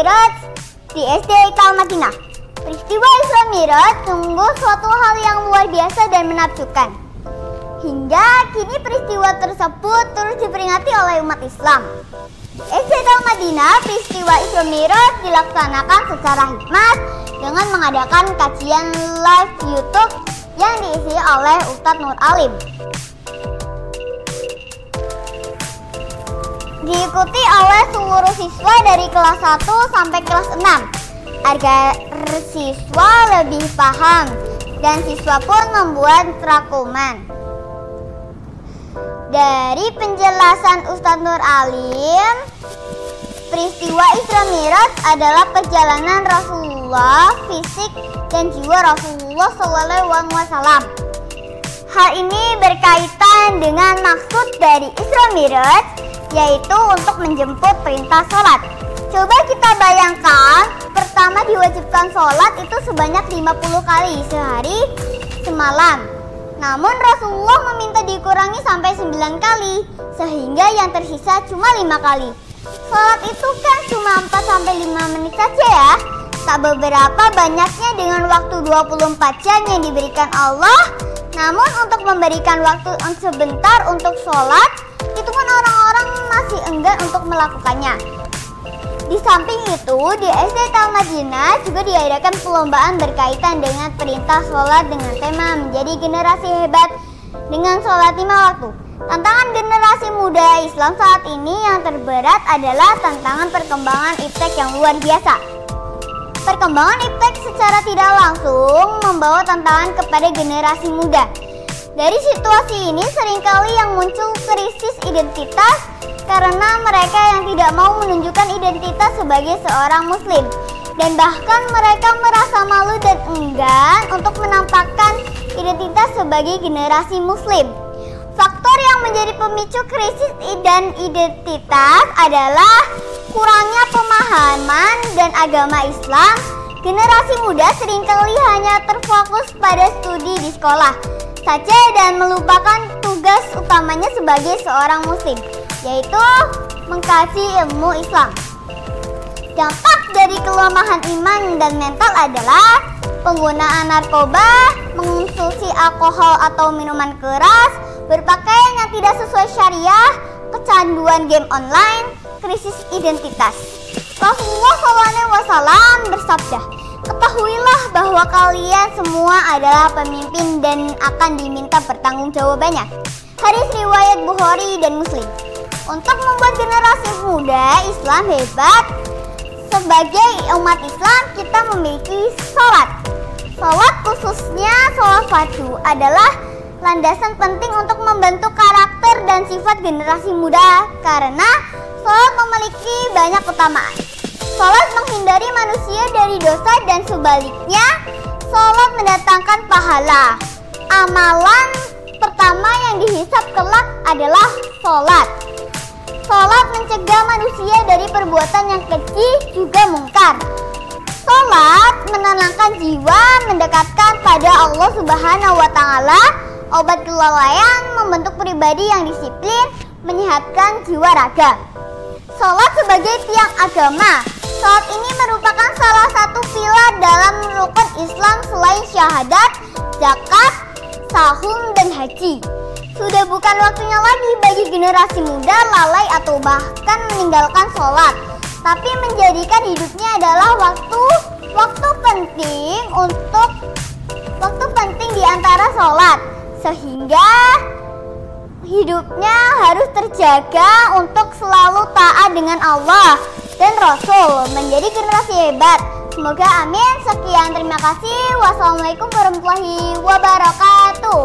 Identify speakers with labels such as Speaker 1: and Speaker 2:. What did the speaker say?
Speaker 1: Miraj di SD Iqbal Madinah. Peristiwa Isra Miraj sungguh suatu hal yang luar biasa dan menakjubkan. Hingga kini peristiwa tersebut terus diperingati oleh umat Islam. SD Iqbal Madinah, peristiwa Isra Miraj dilaksanakan secara hikmat dengan mengadakan kajian live YouTube yang diisi oleh Ustadz Nur Alim. Diikuti oleh seluruh siswa dari kelas 1 sampai kelas 6 agar siswa lebih paham dan siswa pun membuat rangkuman. Dari penjelasan Ustadz Nur Alim, peristiwa Isra Miraj adalah perjalanan Rasulullah fisik dan jiwa Rasulullah SAW. Hal ini berkaitan dengan maksud dari Isra Miraj, yaitu untuk menjemput perintah sholat. Coba kita bayangkan, pertama diwajibkan sholat itu sebanyak 50 kali sehari semalam. Namun Rasulullah meminta dikurangi sampai 9 kali, sehingga yang tersisa cuma 5 kali. Sholat itu kan cuma 4-5 menit saja ya. Tak beberapa banyaknya dengan waktu 24 jam yang diberikan Allah. Namun untuk memberikan waktu sebentar untuk sholat, itu pun orang-orang masih enggan untuk melakukannya. Di samping itu, di SD Iqbal Madinah juga diadakan perlombaan berkaitan dengan perintah sholat dengan tema menjadi generasi hebat dengan sholat 5 waktu. Tantangan generasi muda Islam saat ini yang terberat adalah tantangan perkembangan iptek yang luar biasa. Perkembangan iptek secara tidak langsung membawa tantangan kepada generasi muda. Dari situasi ini seringkali yang muncul krisis identitas karena mereka yang tidak mau menunjukkan identitas sebagai seorang muslim. Dan bahkan mereka merasa malu dan enggan untuk menampakkan identitas sebagai generasi muslim. Faktor yang menjadi pemicu krisis dan identitas adalah kurangnya pemahaman dan agama Islam. Generasi muda seringkali hanya terfokus pada studi di sekolah saja dan melupakan tugas utamanya sebagai seorang muslim, yaitu mengkaji ilmu Islam. Dampak dari kelemahan iman dan mental adalah penggunaan narkoba, mengonsumsi alkohol atau minuman keras, berpakaian yang tidak sesuai syariah, kecanduan game online, krisis identitas. Rasulullah SAW bersabda, "Ketahuilah bahwa kalian semua adalah pemimpin dan akan diminta pertanggungjawabannya." Hadis riwayat Bukhari dan Muslim. Untuk membuat generasi muda Islam hebat, sebagai umat Islam kita memiliki sholat. Sholat, khususnya sholat fardu, adalah landasan penting untuk membentuk karakter dan sifat generasi muda karena sholat memiliki banyak keutamaan. Sholat menghindari manusia dari dosa dan sebaliknya, sholat mendatangkan pahala. Amalan pertama yang dihisab kelak adalah sholat. Sholat mencegah manusia dari perbuatan yang keji juga mungkar. Sholat menenangkan jiwa, mendekatkan pada Allah Subhanahu wa Ta'ala, obat kelalaian, membentuk pribadi yang disiplin, menyehatkan jiwa raga. Sholat sebagai tiang agama. Sholat ini merupakan salah satu pilar dalam rukun Islam selain syahadat, zakat, sahum, dan haji. Sudah bukan waktunya lagi bagi generasi muda lalai atau bahkan meninggalkan sholat, tapi menjadikan hidupnya adalah waktu penting di antara sholat, sehingga hidupnya harus terjaga untuk selalu taat dengan Allah dan Rasul, menjadi generasi hebat. Semoga amin. Sekian, terima kasih. Wassalamualaikum warahmatullahi wabarakatuh.